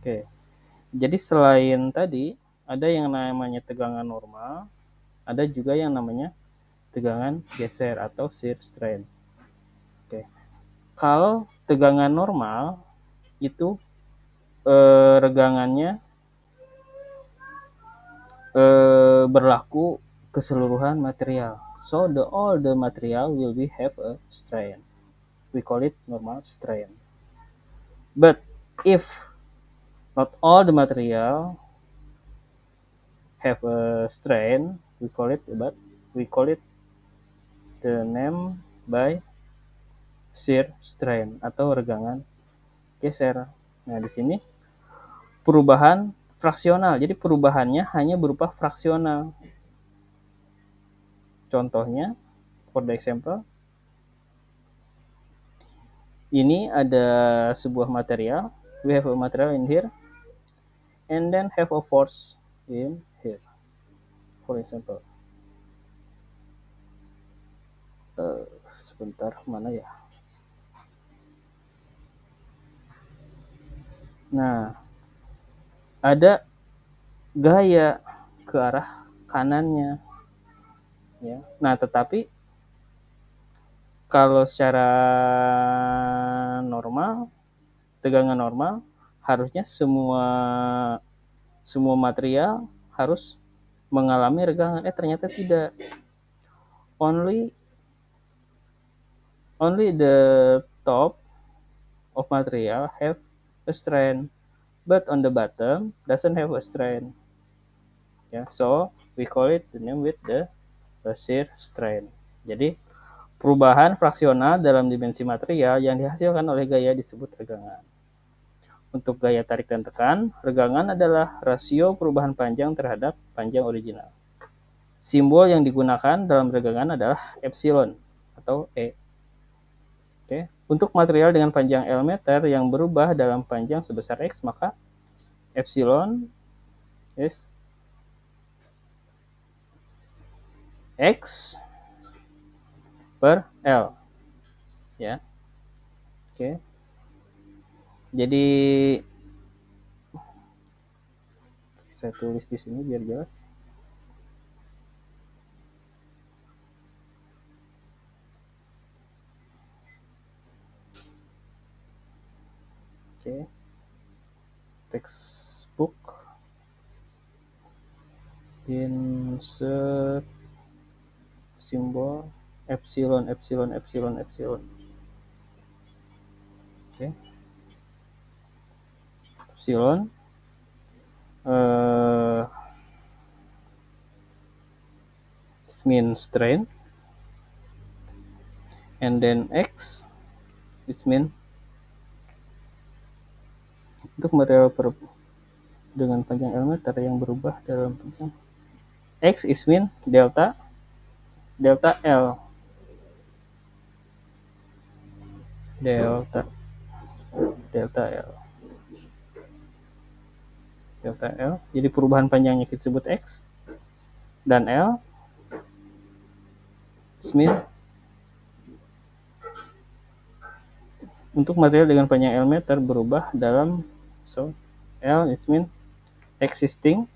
Oke. Jadi selain tadi ada yang namanya tegangan normal, ada juga yang namanya tegangan geser atau shear strain. Oke. Kalau tegangan normal itu regangannya berlaku keseluruhan material. So all the material will be have a strain. We call it normal strain. But if not all the material have a strain, we call it the name by shear strain atau regangan geser. Nah, di sini perubahan fraksional. Jadi perubahannya hanya berupa fraksional. Contohnya, for the example, ini ada sebuah material. We have a material in here, and then have a force in here. For example, sebentar, mana ya? Nah, ada gaya ke arah kanannya, ya. Nah, tetapi kalau secara normal, tegangan normal, harusnya semua material harus mengalami regangan. Ternyata tidak. Only the top of material have a strain, but on the bottom doesn't have a strain. Ya, so we call it the name with the shear strain. Jadi perubahan fraksional dalam dimensi material yang dihasilkan oleh gaya disebut regangan. Untuk gaya tarik dan tekan, regangan adalah rasio perubahan panjang terhadap panjang original. Simbol yang digunakan dalam regangan adalah epsilon atau E. Oke. Untuk material dengan panjang L meter yang berubah dalam panjang sebesar X, maka epsilon is X per L. Ya. Oke. Jadi saya tulis di sini biar jelas. Oke. Textbook insert simbol epsilon. Oke. Epsilon mean strain, and then X it mean untuk material dengan panjang L meter yang berubah dalam panjang X is mean delta L delta L. Jadi perubahan panjangnya kita sebut X, dan L is mean untuk material dengan panjang L meter berubah dalam, so L is mean existing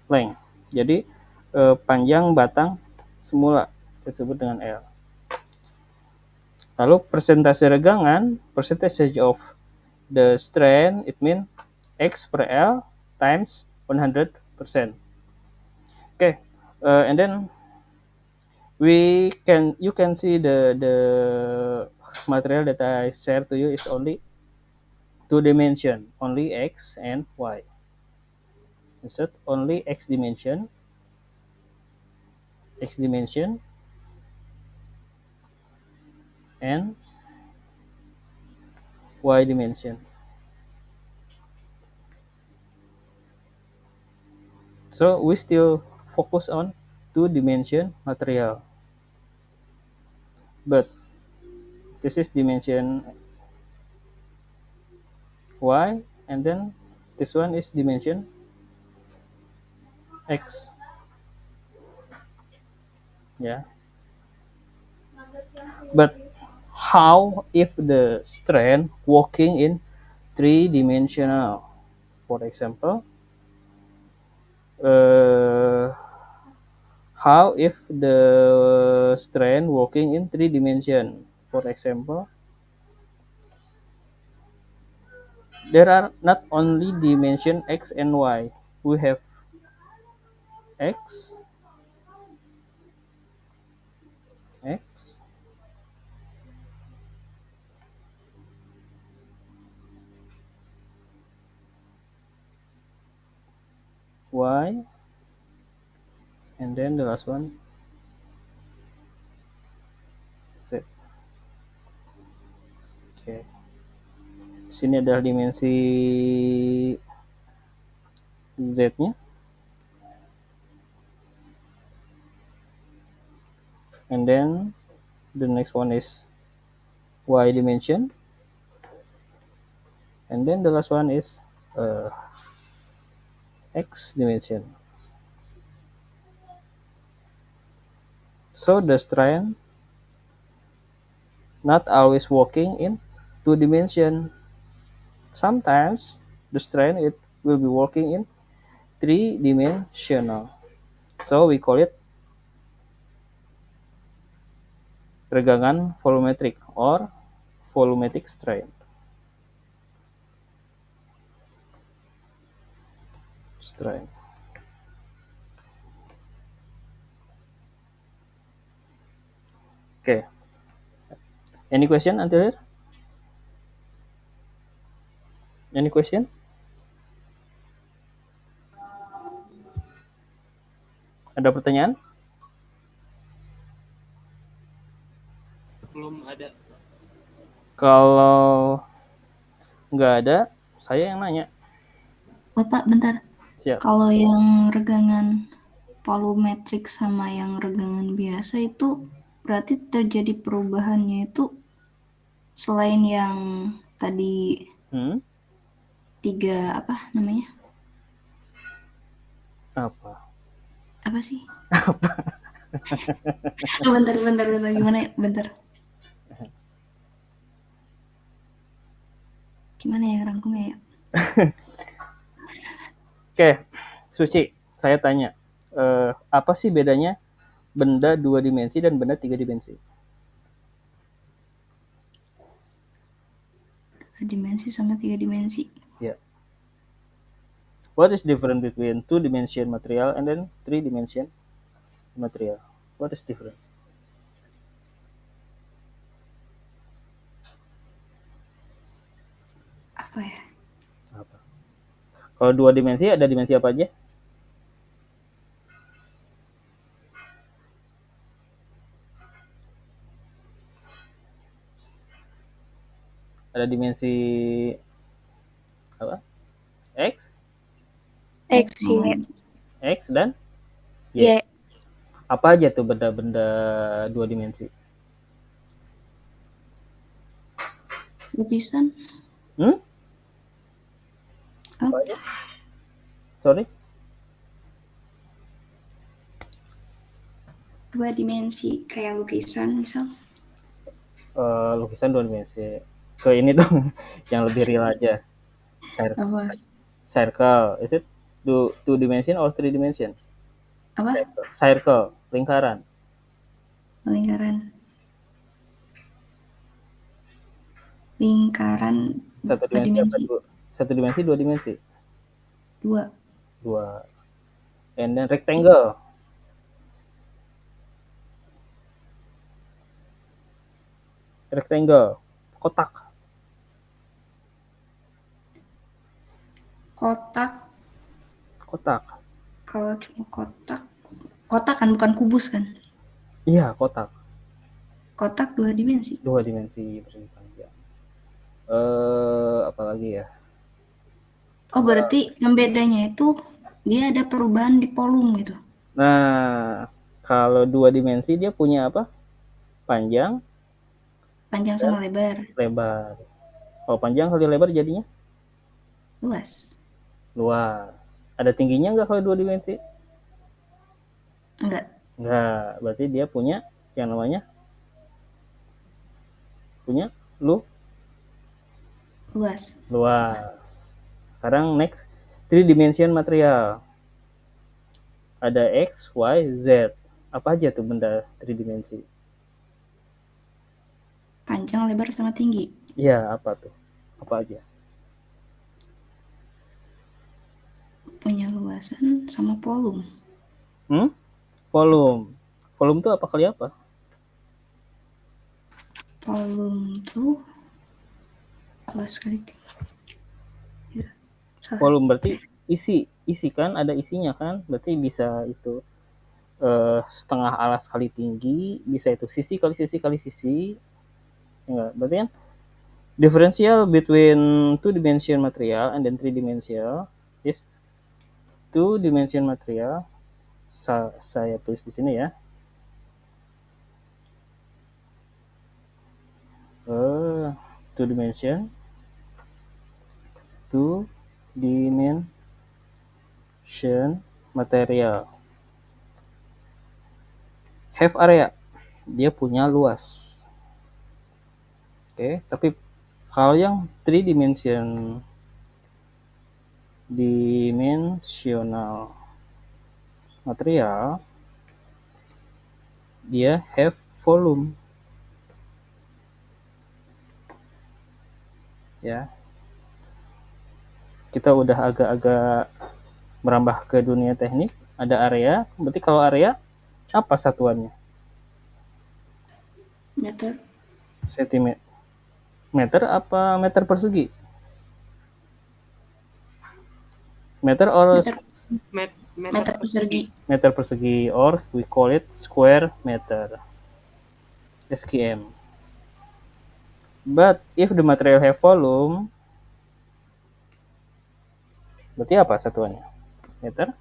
length. Jadi panjang batang semula disebut dengan L. Lalu persentase regangan, percentage of the strain, it mean X per L times 100%. Okay, and then you can see the material that I share to you is only two dimension, only X and Y. Instead, only X dimension, and Y dimension. So we still focus on two-dimension material, but this is dimension Y, and then this one is dimension X. Yeah. But how if the strain walking in three-dimensional. For example, uh, how if the strand walking in three dimension? For example, there are not only dimension x and y. We have x, x, y, and then the last one z. Oke. Sini adalah dimensi z-nya, and then the next one is y dimension, and then the last one is uh, x dimension. So the strand not always walking in two dimension. Sometimes the strand it will be walking in three dimensional. So we call it regangan volumetric or volumetric strand. Strand. Okay. Any question until here? Any question? Ada pertanyaan? Belum ada. Kalau nggak ada, saya yang nanya. Bapak, bentar. Siap. Kalau yang regangan volumetrik sama yang regangan biasa itu berarti terjadi perubahannya itu selain yang tadi tiga apa namanya? Apa sih? bentar gimana ya? Bentar. Gimana ya rangkumnya ya? Oke, Suci, saya tanya, apa sih bedanya benda 2 dimensi dan benda 3 dimensi? 2 dimensi sama 3 dimensi. Yeah. What is different between 2 dimension material and then 3 dimension material? What is different? Apa ya? Apa? Kalau 2 dimensi ada dimensi apa aja? Ada dimensi apa? X, X, Y. X dan Y. Apa aja tuh benda-benda 2 dimensi? Lukisan. Apa aja? Sorry? 2 dimensi kayak lukisan misal. Lukisan 2 dimensi. Ke ini dong, yang lebih real aja. Circle. Is it 2 dimension or 3 dimension? Apa? Circle, lingkaran. Lingkaran Satu dimensi, satu dimensi, 2 dimensi. 2. And then rectangle. Rectangle, kotak. Kalau cuma kotak kan bukan kubus kan? Iya, kotak. Kotak 2 dimensi. 2 dimensi persegi panjang. Apalagi ya? Oh, berarti pembedanya itu dia ada perubahan di volume gitu. Nah, kalau 2 dimensi dia punya apa? Panjang sama lebar. Kalau panjang kali lebar jadinya? Luas. Ada tingginya nggak kalau 2 dimensi? Enggak. Berarti dia punya yang namanya luas. luas. Sekarang next, 3 dimension material. Ada X, Y, Z. Apa aja tuh benda 3 dimensi? Panjang, lebar, sama tinggi. Iya, apa tuh? Apa aja? Punya luasan sama volume. Volume. Volume tuh apa kali apa? Volume tuh luas kali tinggi. Ya, salah. Volume berarti isi kan, ada isinya kan, berarti bisa itu setengah alas kali tinggi, bisa itu sisi kali sisi kali sisi. Enggak, berarti kan differential between two dimension material and then three dimensional is two dimension material. Saya tulis di sini ya. Two dimension material have area, dia punya luas. Oke, tapi kalau yang three dimensional material, dia have volume. Ya, kita udah agak-agak merambah ke dunia teknik. Ada area, berarti kalau area apa satuannya? Meter. Sentimeter. Meter apa meter persegi? Meter or Meter persegi. meter persegi, or we call it square meter, SQM. But if the material have volume, berarti apa satuannya? Meter?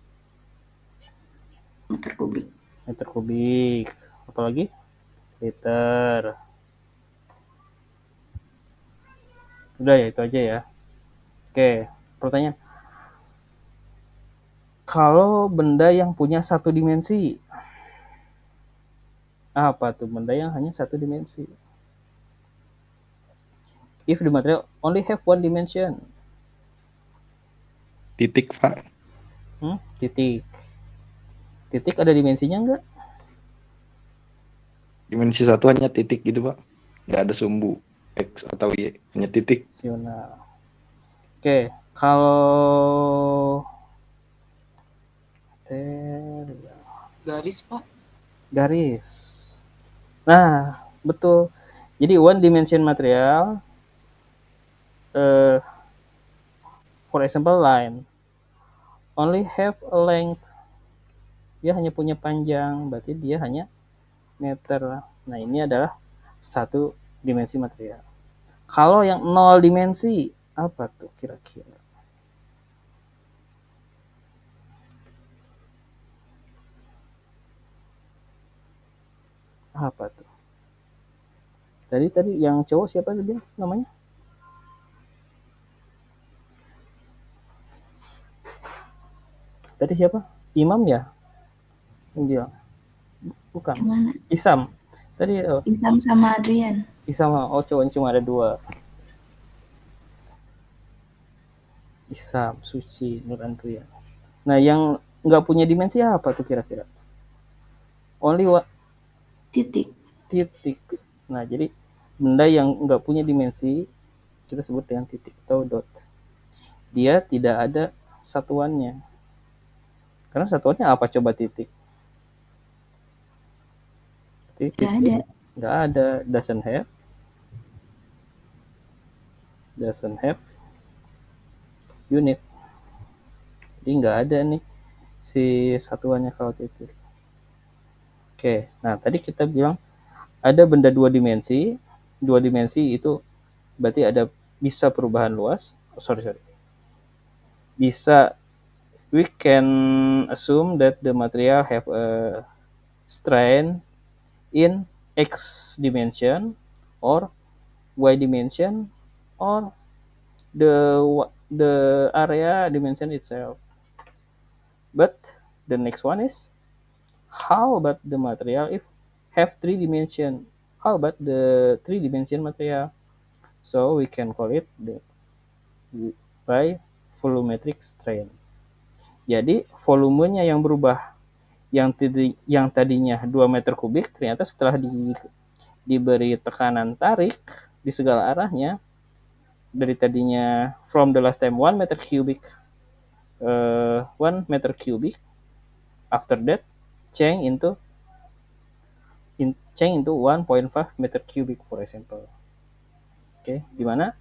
Meter kubik. Meter kubik. Apalagi? Liter. Udah ya, itu aja ya. Oke, pertanyaan. Kalau benda yang punya satu dimensi, apa tuh benda yang hanya satu dimensi? If the material only have one dimension. Titik, Pak. Titik. Titik ada dimensinya enggak? Dimensi satu hanya titik gitu, Pak. Nggak ada sumbu X atau Y, hanya titik. Dimensional. Oke, kalau Garis, Pak. garis. Nah, betul. Jadi one dimension material, for example line, only have a length. Dia hanya punya panjang, berarti dia hanya meter. Nah, ini adalah satu dimensi material. Kalau yang nol dimensi, apa tuh kira-kira? Apa tuh? Tadi yang cowok siapa dia namanya? Tadi siapa? Imam ya? Yang bilang. Bukan. Yang mana? Isam. Tadi Isam sama Adrian. Isam, oh cowoknya cuma ada 2. Isam, Suci, Nur Andrian. Nah, yang nggak punya dimensi apa tuh kira-kira? Only what? Titik. Titik. Nah, jadi benda yang nggak punya dimensi kita sebut dengan titik atau dot. Dia tidak ada satuannya. Karena satuannya apa coba titik? Titik. Nggak ada. Nggak ada. Doesn't have unit. Jadi nggak ada nih si satuannya kalau titik. Oke, nah tadi kita bilang ada benda 2 dimensi. 2 dimensi itu berarti ada bisa perubahan luas. Bisa, we can assume that the material have a strain in X dimension or Y dimension or the area dimension itself. But the next one is, how about the material if have 3 dimension? How about the 3 dimension material? So we can call it by volumetric strain. Jadi volumenya yang berubah, yang tadinya 2 meter kubik ternyata setelah diberi tekanan tarik di segala arahnya, dari tadinya from the last time 1 meter cubic, 1 meter cubic, after that change into 1.5 meter cubic for example. Oke, di mana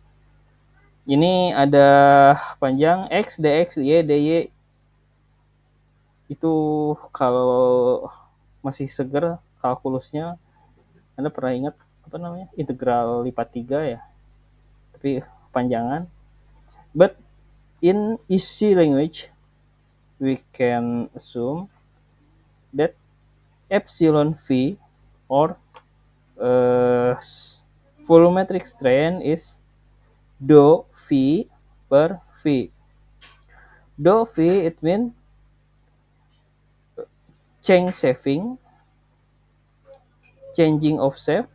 ini ada panjang X, DX, Y, DY. Itu kalau masih seger kalkulusnya, Anda pernah ingat apa namanya? Integral lipat 3 ya. Tapi kepanjangan. But in easy language, we can assume that epsilon V or volumetric strain is dou V per V. Dou V it means change shaping, changing of shape,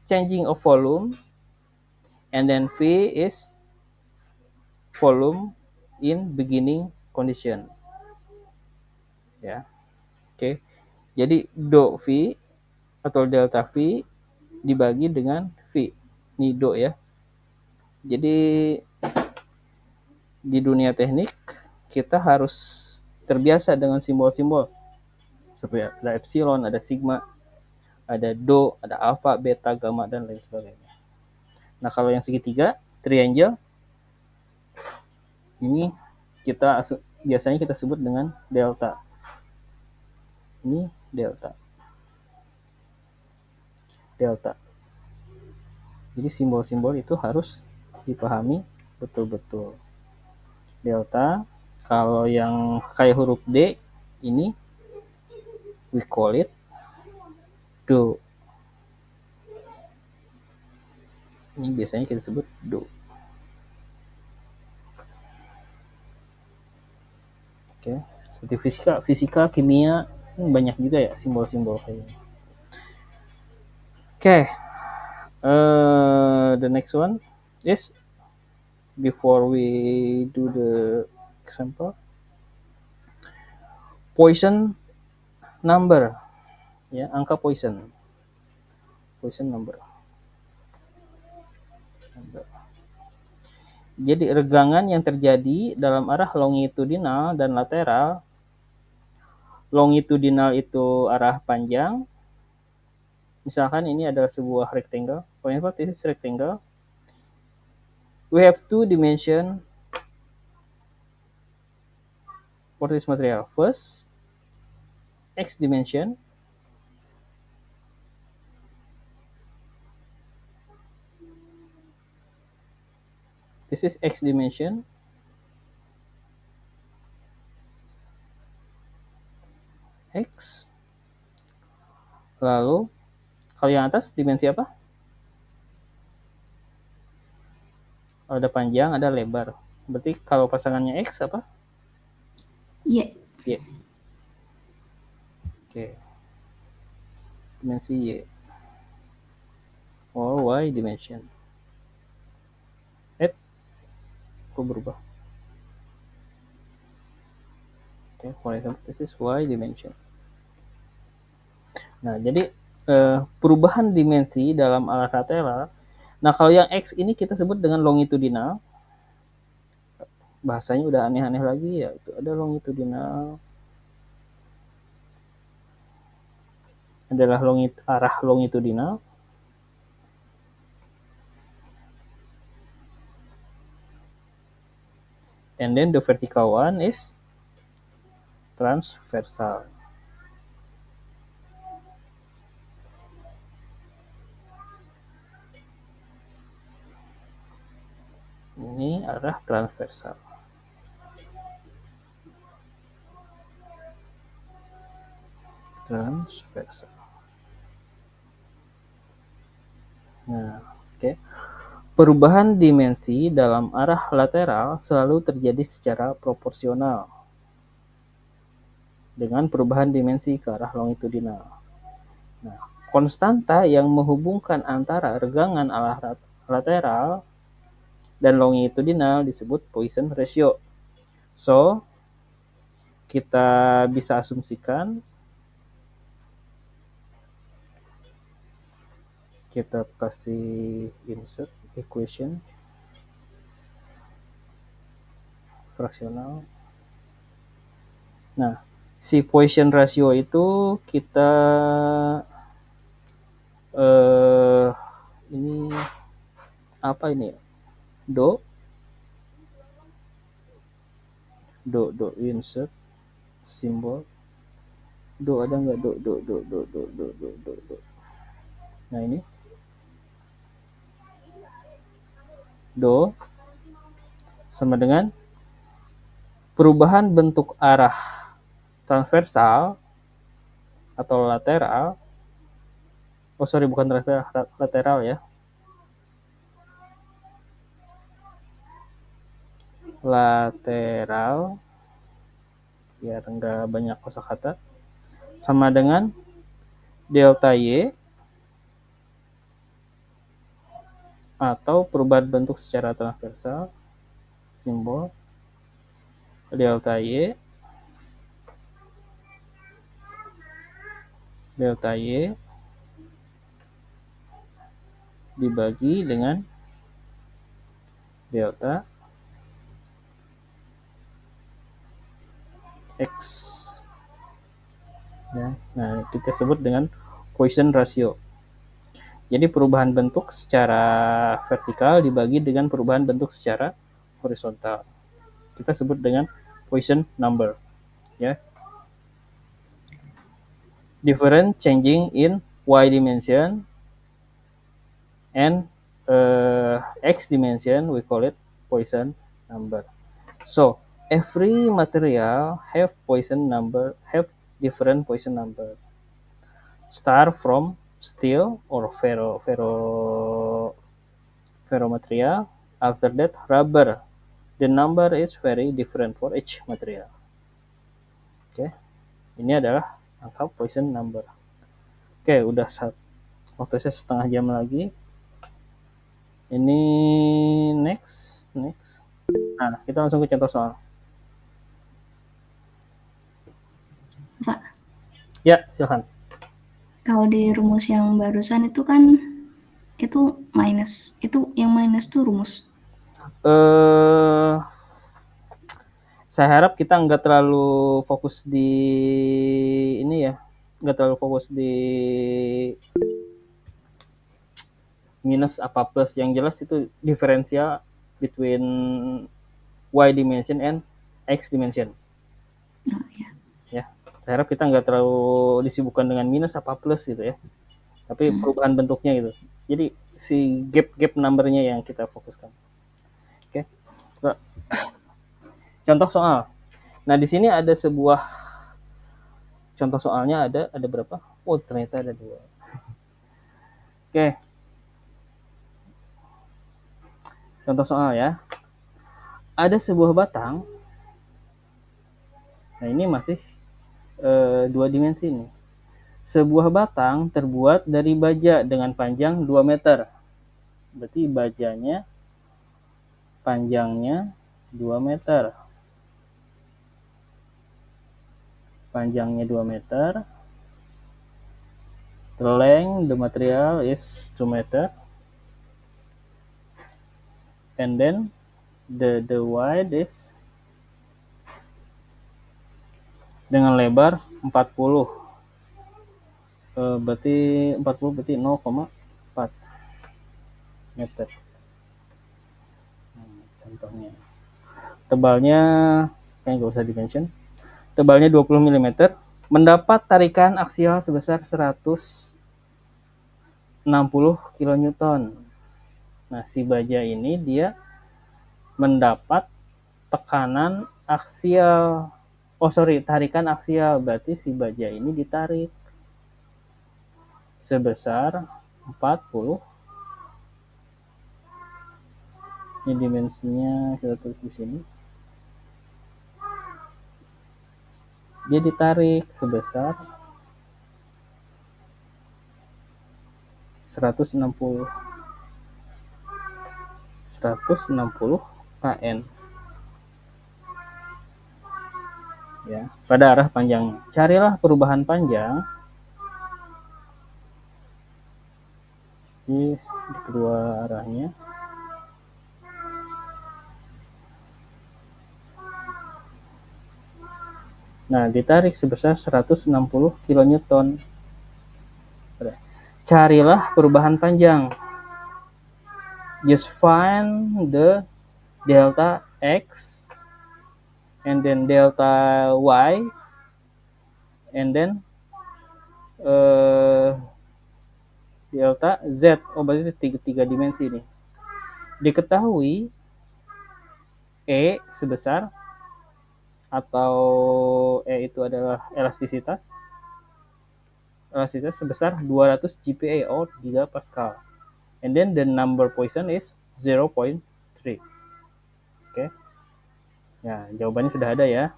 changing of volume, and then V is volume in beginning condition. Ya, oke. Jadi dou V atau delta V dibagi dengan V. Ini dou ya. Jadi di dunia teknik kita harus terbiasa dengan simbol-simbol. Seperti ada epsilon, ada sigma, ada dou, ada alpha, beta, gamma, dan lain sebagainya. Nah, kalau yang segitiga, triangle, ini biasanya kita sebut dengan delta. Ini delta. Jadi simbol-simbol itu harus dipahami betul-betul. Delta, kalau yang kayak huruf D, ini we call it dou. Ini biasanya kita sebut dou. Oke, seperti fisika, kimia, banyak juga ya simbol-simbol kayak ini. Oke, the next one is, before we do the example, Poisson number, ya, angka Poisson number. Jadi regangan yang terjadi dalam arah longitudinal dan lateral. Longitudinal itu arah panjang. Misalkan ini adalah sebuah rectangle. For example, this is rectangle. We have 2 dimension for this material. First, X dimension. This is X dimension. X. Lalu, kalau yang atas dimensi apa? Ada panjang, ada lebar. Berarti kalau pasangannya X apa? Y. Y. Oke. Dimensi Y. Or Y dimension. Kok berubah? Oke, for example, this is Y dimension. Nah, jadi perubahan dimensi dalam arah lateral. Nah, kalau yang X ini kita sebut dengan longitudinal. Bahasanya udah aneh-aneh lagi ya. Itu ada longitudinal. Adalah arah longitudinal. And then the vertical one is transversal. Ini arah transversal. Nah, oke. Perubahan dimensi dalam arah lateral selalu terjadi secara proporsional dengan perubahan dimensi ke arah longitudinal. Nah, konstanta yang menghubungkan antara regangan arah lateral dan longitudinal disebut Poisson ratio. So, kita bisa asumsikan, kita kasih insert equation fraksional. Nah, si Poisson ratio itu kita ini apa ini ya? Do insert simbol. Do ada nggak? Do. Nah, ini do sama dengan perubahan bentuk arah transversal atau lateral. Oh sorry, bukan transversal, lateral ya. Lateral, biar nggak banyak kosakata, sama dengan delta Y atau perubahan bentuk secara transversal, simbol delta Y dibagi dengan delta X. Ya, nah, kita sebut dengan Poisson ratio. Jadi perubahan bentuk secara vertikal dibagi dengan perubahan bentuk secara horizontal. Kita sebut dengan Poisson number. Ya. Different changing in Y dimension and X dimension, we call it Poisson number. So, every material have different Poisson number. Start from steel or ferro material. After that, rubber. The number is very different for each material. Oke, ini adalah angka Poisson number. Oke, udah waktu saya setengah jam lagi. Ini next. Nah, kita langsung ke contoh soal. Pak, Ya, silakan. kalau di rumus yang barusan itu kan itu minus. Itu yang minus tuh rumus. Saya harap kita nggak terlalu fokus di ini ya, nggak terlalu fokus di minus apa plus. Yang jelas itu diferensial between Y dimension and X dimension. Oh, ya. Ya, saya harap kita nggak terlalu disibukkan dengan minus apa plus gitu ya, tapi perubahan bentuknya gitu. Jadi si gap numbernya yang kita fokuskan. Oke. Contoh soal. Nah, di sini ada sebuah contoh soalnya, ada berapa? Oh, ternyata ada 2. Oke. Contoh soal ya. Ada sebuah batang. Nah, ini masih 2 dimensi nih. Sebuah batang terbuat dari baja dengan panjang 2 meter. Berarti bajanya panjangnya 2 meter. Panjangnya 2 meter. The length the material is 2 meter. And then the width is dengan lebar 40. Berarti 40 berarti 0,4 meter. Contohnya. Tebalnya kayaknya nggak usah dimention. Tebalnya 20 mm, mendapat tarikan aksial sebesar 160 kN. Nah, si baja ini dia mendapat tekanan aksial. Tarikan aksial, berarti si baja ini ditarik sebesar 40. Ini dimensinya kita tulis di sini. Dia ditarik sebesar 160 160 kN. Ya, pada arah panjangnya. Carilah perubahan panjang di kedua arahnya. Nah, ditarik sebesar 160 kN. Carilah perubahan panjang. Just find the delta X and then delta Y and then delta Z. Oh, berarti tiga dimensi ini. Diketahui E sebesar, atau E itu adalah elastisitas sebesar 200 GPa or gigapascal. And then the number Poisson is 0.3. Oke. Ya, jawabannya sudah ada ya.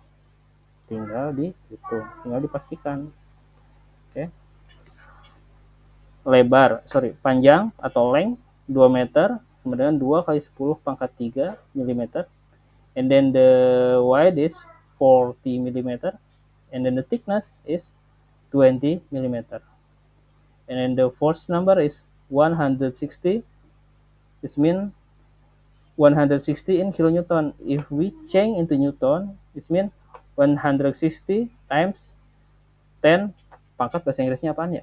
Tinggal dipastikan. Oke. Panjang atau length 2 meter sama dengan 2 kali 10 pangkat 3 mm. And then the width is 40 mm. And then the thickness is 20 mm. And then the force number is 160. This means 160 in kilonewton. If we change into newton, it means 160 times 10. Pangkat bahasa Inggrisnya apaan ya?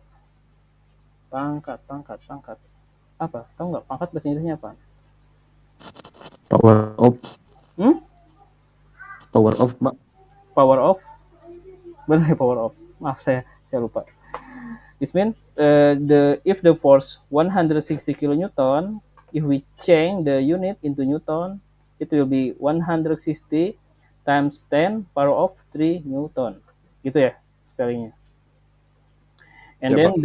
Pangkat. Apa? Tahu nggak pangkat bahasa Inggrisnya apa? Power of. Power of, Mbak. Power of. Benar ya, power of. Maaf, saya lupa. It means if the force 160 kilonewton, if we change the unit into newton, it will be 160 times 10 power of 3 newton. Gitu ya spellingnya. And Ya, then Pak.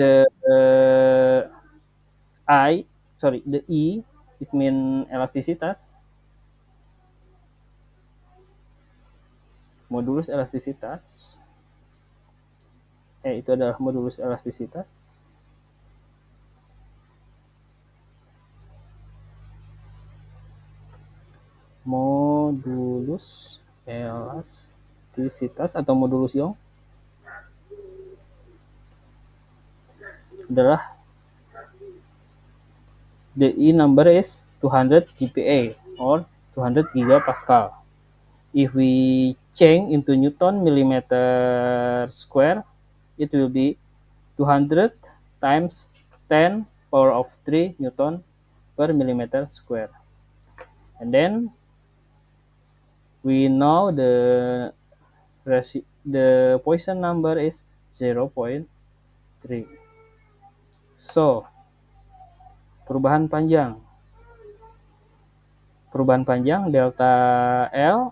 the E, it mean elastisitas. Modulus elastisitas. Itu adalah modulus elastisitas. Modulus elastisitas atau modulus Young adalah the E number is 200 GPa or 200 gigapascal. If we change into Newton millimeter square, it will be 200 times 10 power of 3 Newton per millimeter square. And then we know the Poisson number is 0.3. So, perubahan panjang delta L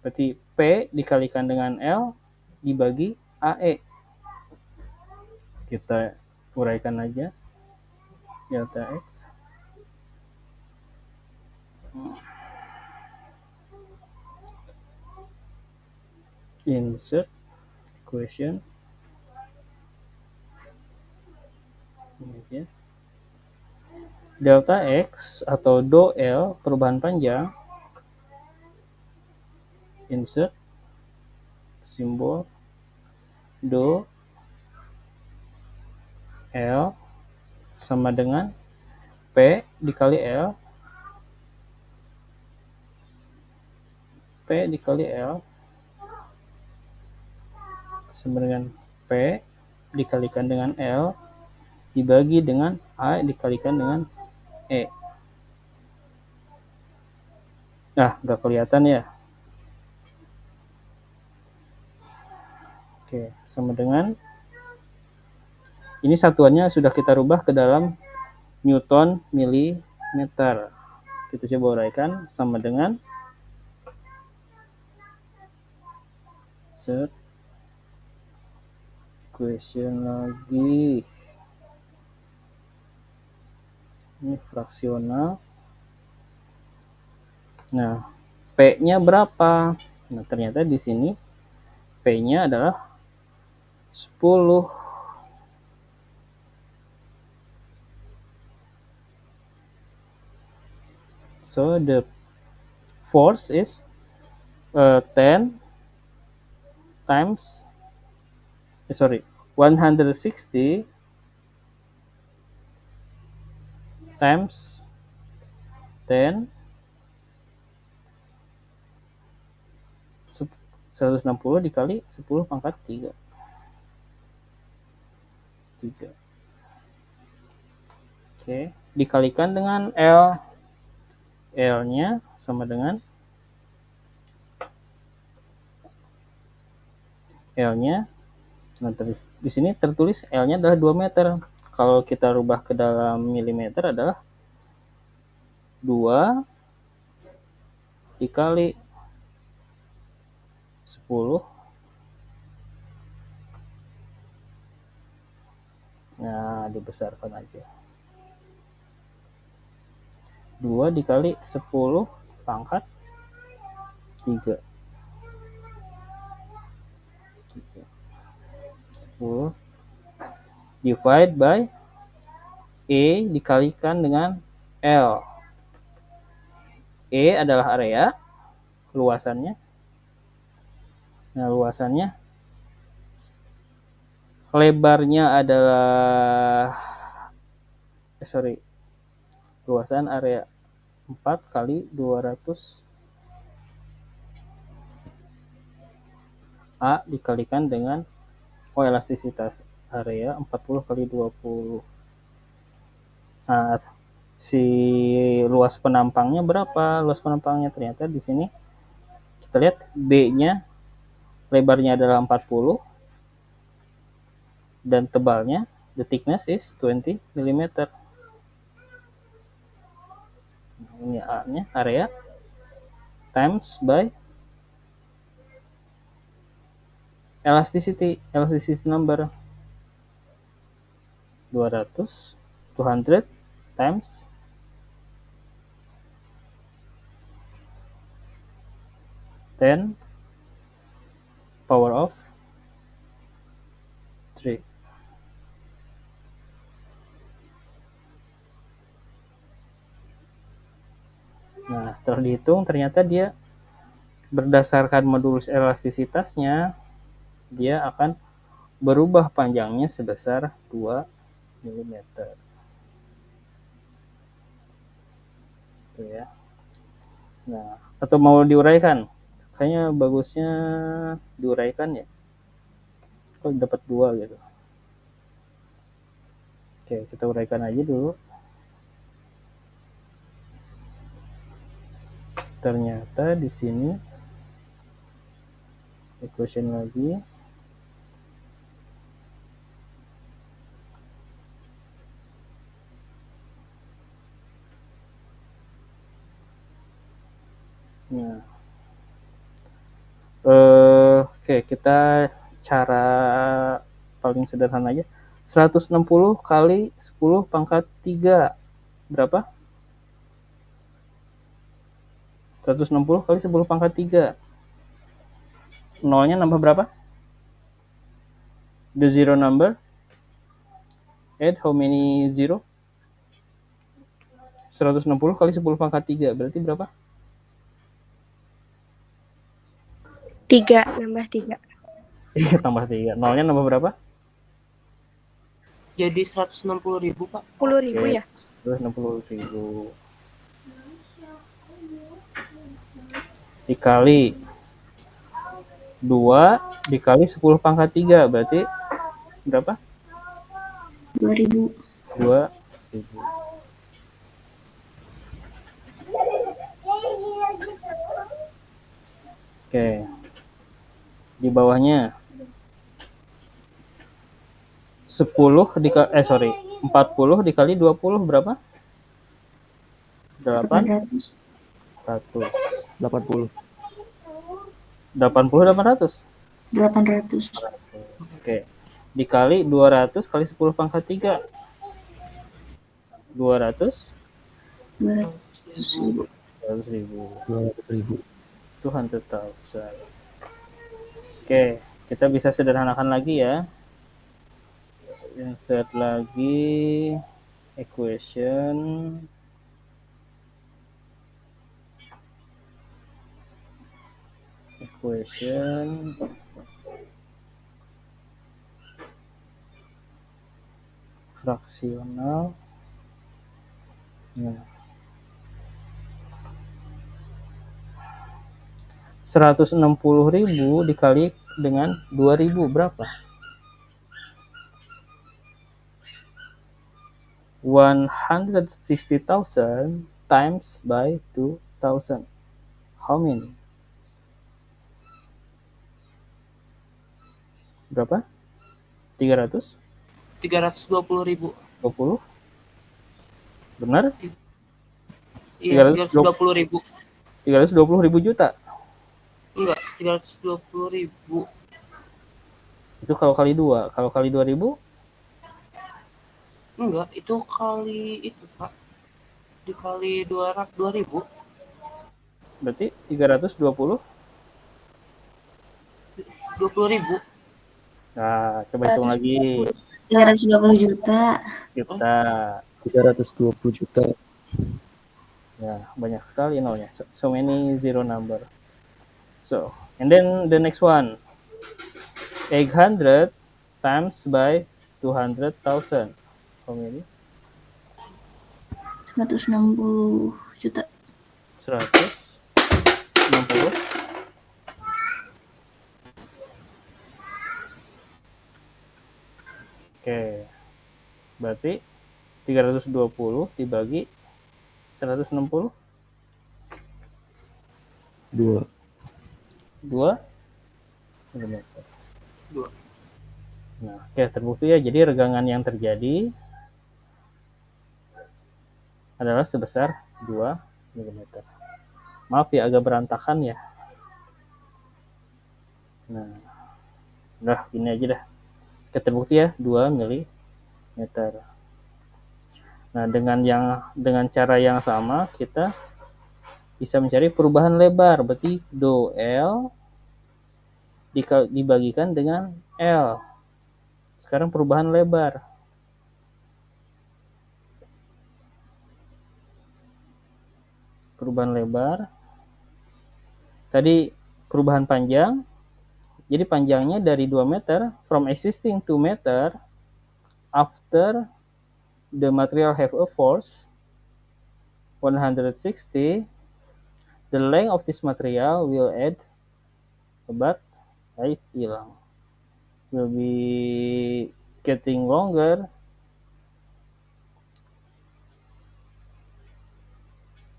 berarti P dikalikan dengan L dibagi AE. Kita uraikan aja. Delta X insert equation ini. Delta X atau do L perubahan panjang, insert simbol do L sama dengan P dikali L. P dikali L sama dengan P dikalikan dengan L dibagi dengan A dikalikan dengan E. Nah, nggak kelihatan ya. Oke, sama dengan ini satuannya sudah kita rubah ke dalam Newton milimeter. Kita coba uraikan sama dengan equation lagi. Ini fraksional. Nah, P-nya berapa? Nah, ternyata di sini P-nya adalah 10. So the force is 10 times 160 times 10 160 dikali 10 pangkat 3. Oke, dikalikan dengan L. L-nya sama dengan L-nya. Nah, di sini tertulis L-nya adalah 2 meter. Kalau kita rubah ke dalam milimeter adalah 2 dikali 10. Nah, dibesarkan aja. 2 dikali 10 pangkat 3. 10 divide by E dikalikan dengan L. E adalah area, luasannya. Nah, luasannya, lebarnya adalah luasan area 4 kali 200 A dikalikan dengan elastisitas area 40 kali 20. Nah, si luas penampangnya berapa? Luas penampangnya ternyata di sini kita lihat B-nya lebarnya adalah 40 dan tebalnya the thickness is 20 mm. Ini A-nya area times by elasticity number 200 times 10 power of 3. Nah, setelah dihitung ternyata dia berdasarkan modulus elastisitasnya dia akan berubah panjangnya sebesar 2 mm. Itu ya. Nah, atau mau diuraikan? Kayaknya bagusnya diuraikan ya. Kok dapat 2 gitu. Oke, kita uraikan aja dulu. Ternyata di sini equation lagi. Nah, oke, kita cara paling sederhana aja. 160 kali 10 pangkat 3 berapa? 160 kali 10 pangkat 3. Nolnya nambah berapa? The zero number. Add how many zero? 160 kali 10 pangkat 3 berarti berapa? 3 nambah 3. Tambah 3. Nolnya nambah berapa? Jadi 160.000, Pak. 10.000 ya? 160.000 dikali 2 dikali 10 pangkat 3 berarti berapa? 2.000. 2.000. Oke. Di bawahnya 40 dikali 20 berapa? 800. 80. 800. 800. Oke. Dikali 200 kali 10 pangkat 3. 200. 200.000. 200.000. 200,000. Oke, kita bisa sederhanakan lagi ya. Insert lagi equation. equation fraksional. Nah, 160.000 dikali dengan 2.000 berapa? 160,000 times by 2,000. How many? Berapa? 320? 320.000. Benar? Iya, 320 320.000. ribu juta. Enggak, 320.000. Itu kalau kali 2. Kalau kali 2.000? Enggak, itu kali itu, Pak. Dikali 2.000. Berarti 320. 20.000. Nah, coba hitung lagi. 320 juta. Kita 320 juta. ya banyak sekali nolnya. So many zero number. So, and then the next one. 800 times by 200,000. How many? 160 juta. 160. Oke. Berarti 320 dibagi 160. 2. 2 milimeter. 2. Nah, oke, terbukti ya. Jadi regangan yang terjadi adalah sebesar 2 mm. Maaf ya, agak berantakan ya. Nah, gini aja dah. Terbukti ya, 2 mm. Nah, dengan cara yang sama kita bisa mencari perubahan lebar. Berarti do L dibagikan dengan L. Sekarang perubahan lebar. Perubahan lebar. Tadi perubahan panjang. Jadi panjangnya dari 2 meter from existing 2 meter after the material have a force 160, the length of this material will add but hilang. Will be getting longer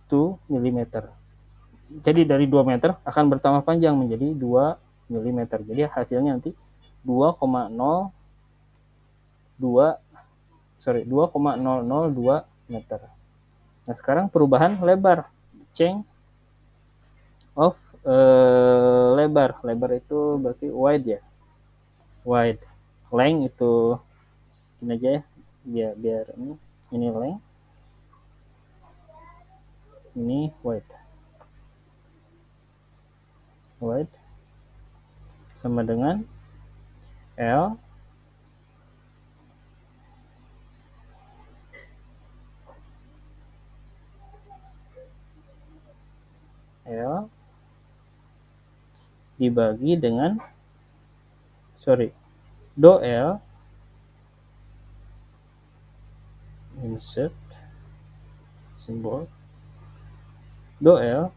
2 mm. Jadi dari 2 meter akan bertambah panjang menjadi 2 mm. Jadi hasilnya nanti 2,002 meter. Nah, sekarang perubahan lebar. Change of lebar. Lebar itu berarti wide ya. Wide. Length itu ini aja ya. Biar ini length. Ini wide. Wide sama dengan L dibagi dengan do L insert simbol do L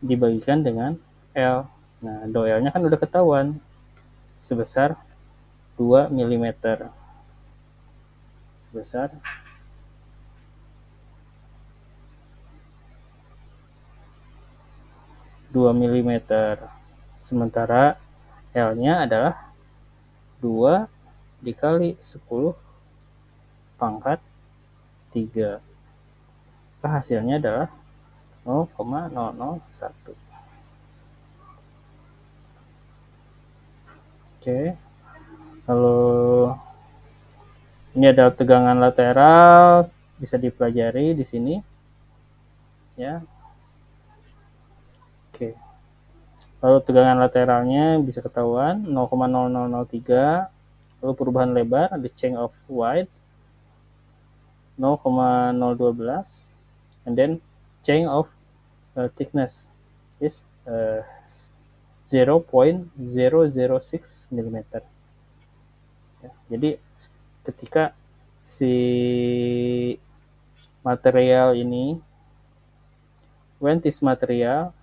dibagikan dengan L. Nah, do L-nya kan udah ketahuan sebesar 2 mm. Sebesar 2 mm. Sementara L-nya adalah 2 dikali 10 pangkat 3. Hasilnya adalah 0,001. Oke. Lalu ini ada tegangan lateral, bisa dipelajari di sini. Ya. Oke. Lalu tegangan lateralnya bisa ketahuan 0,0003. Lalu perubahan lebar, the change of wide 0,012, and then change of thickness is 0.006 mm. Ya, jadi ketika si material ini, when this material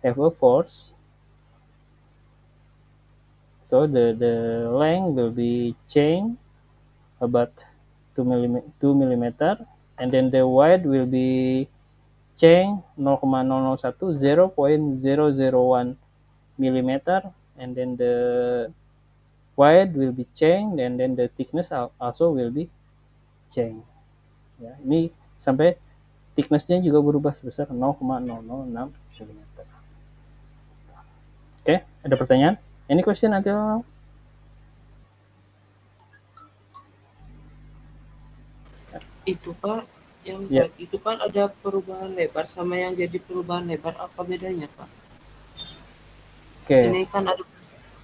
have a force, so the length will be changed about 2 millimeter, and then the width will be changed 0,001 millimeter, and then the width will be changed, and then the thickness also will be changed. Ya, ini sampai thickness-nya juga berubah sebesar 0,006 mm. Oke, ada pertanyaan? Any question until Itu Pak, yang Ya. tadi itu kan ada perubahan lebar sama yang jadi perubahan lebar, apa bedanya Pak? Oke, Ini kan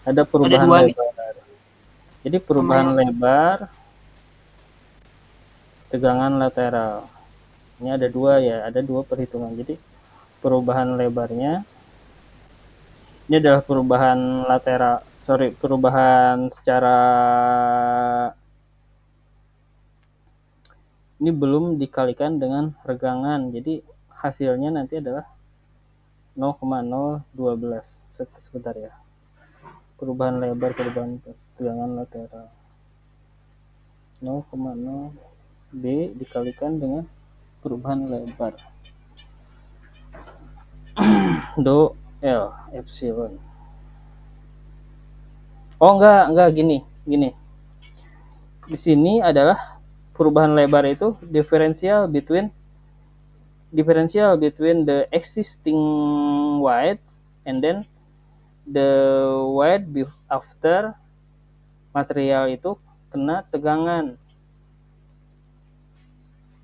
ada perubahan dua nih. lebar. Jadi perubahan lebar, tegangan lateral. Ini ada dua ya, ada dua perhitungan. Jadi perubahan lebarnya ini adalah perubahan lateral, perubahan secara ini belum dikalikan dengan regangan. Jadi hasilnya nanti adalah 0,012. Sebentar ya. Perubahan lebar, perubahan tegangan lateral. 0,0 B dikalikan dengan perubahan lebar. Do L epsilon. Oh enggak gini. Di sini adalah perubahan lebar itu differential between the existing width and then the width after material itu kena tegangan.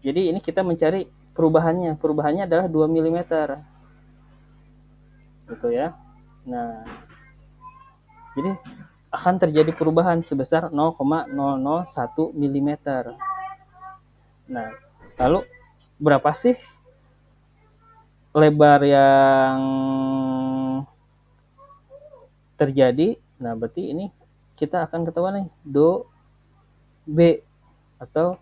Jadi ini kita mencari perubahannya. Perubahannya adalah 2 mm. Gitu ya. Nah, jadi akan terjadi perubahan sebesar 0,001 mm. Nah, lalu berapa sih lebar yang terjadi? Nah, berarti ini kita akan ketahuan nih, do B atau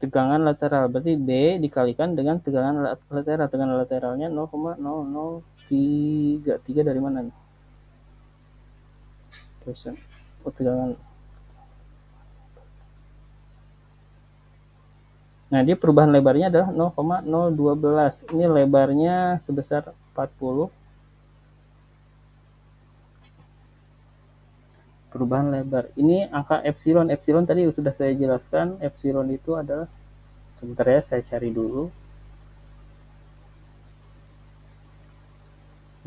tegangan lateral. Berarti B dikalikan dengan tegangan lateral. Tegangan lateralnya 0,0033 dari mana nih? Tegangan. Nah, dia perubahan lebarnya adalah 0,012. Ini lebarnya sebesar 40. Perubahan lebar. Ini angka epsilon. Epsilon tadi sudah saya jelaskan. Epsilon itu adalah, sebentar ya, saya cari dulu.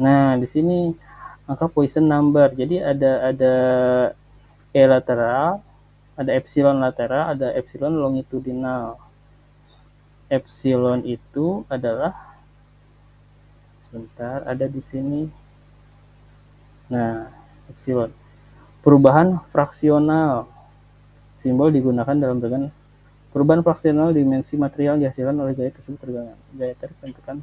Nah, di sini angka Poisson number. Jadi ada E lateral, ada epsilon lateral, ada epsilon longitudinal. Epsilon itu adalah, sebentar, ada di sini. Nah, epsilon. Perubahan fraksional. Simbol digunakan dalam dengan perubahan fraksional dimensi material dihasilkan oleh gaya tersebut tegangan. Gaya tarik tentukan.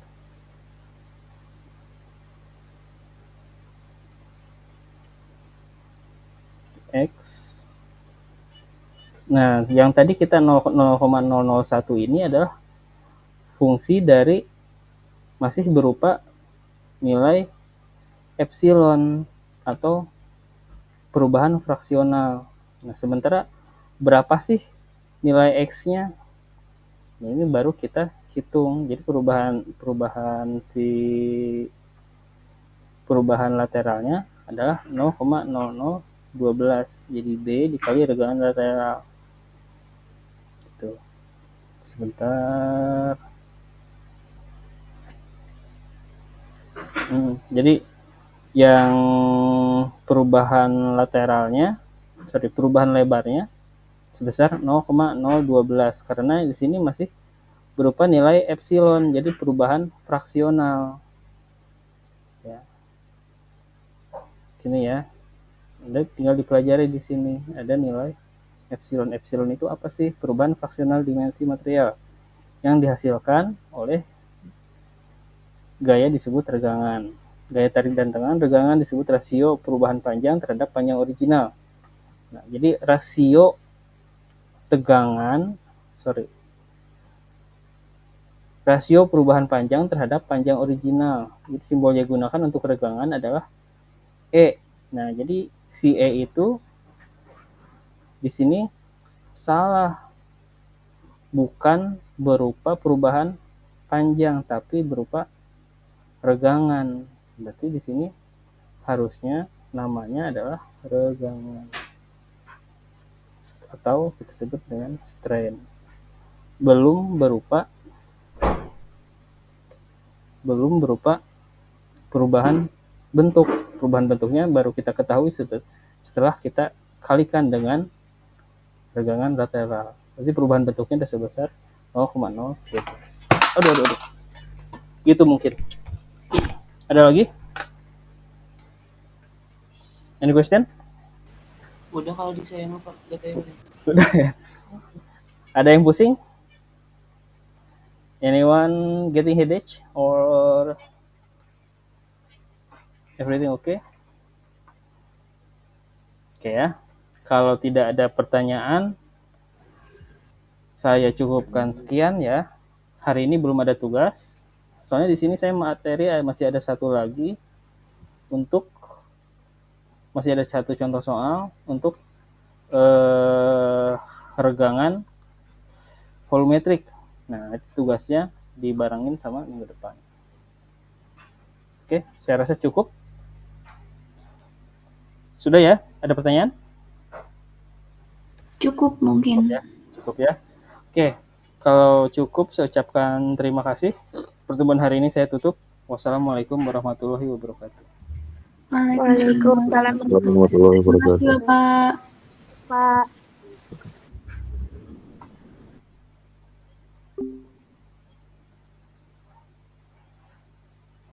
X. Nah, yang tadi kita 0,001 ini adalah fungsi dari masih berupa nilai epsilon atau perubahan fraksional. Nah, sementara berapa sih nilai X-nya? Nah, ini baru kita hitung. Jadi perubahan lateralnya adalah 0,0012. Jadi B dikali regangan lateral. Gitu. Sebentar. Jadi yang perubahan lebarnya sebesar 0,012 karena di sini masih berupa nilai epsilon, jadi perubahan fraksional. Ya. Sini ya. Anda tinggal dipelajari di sini ada nilai Epsilon. Epsilon itu apa sih? Perubahan fraksional dimensi material yang dihasilkan oleh gaya disebut regangan. Gaya tarik dan tekanan regangan disebut rasio perubahan panjang terhadap panjang original. Nah, jadi rasio rasio perubahan panjang terhadap panjang original. Jadi simbol yang digunakan untuk regangan adalah E. Nah, jadi si E itu di sini salah. Bukan berupa perubahan panjang, tapi berupa regangan. Berarti di sini harusnya namanya adalah regangan. Atau kita sebut dengan strain. Belum berupa perubahan bentuk. Perubahan bentuknya baru kita ketahui setelah kita kalikan dengan regangan lateral. Berarti perubahan bentuknya sudah sebesar 0,012. Aduh. Gitu mungkin. Ada lagi? Any question? Udah kalau di saya Pak, katanya udah. Udah ya. Ada yang pusing? Anyone getting headache or everything okay? Oke ya. Kalau tidak ada pertanyaan, saya cukupkan sekian ya. Hari ini belum ada tugas. Soalnya di sini saya materi masih ada satu lagi masih ada satu contoh soal untuk regangan volumetrik. Nah, itu tugasnya dibarengin sama minggu depan. Oke, saya rasa cukup. Sudah ya? Ada pertanyaan? Cukup mungkin. Cukup ya. Oke, kalau cukup saya ucapkan terima kasih. Pertemuan hari ini saya tutup. Wassalamualaikum warahmatullahi wabarakatuh. Waalaikumsalam. Warahmatullahi Terima kasih wabarakatuh. Bapak. Pak.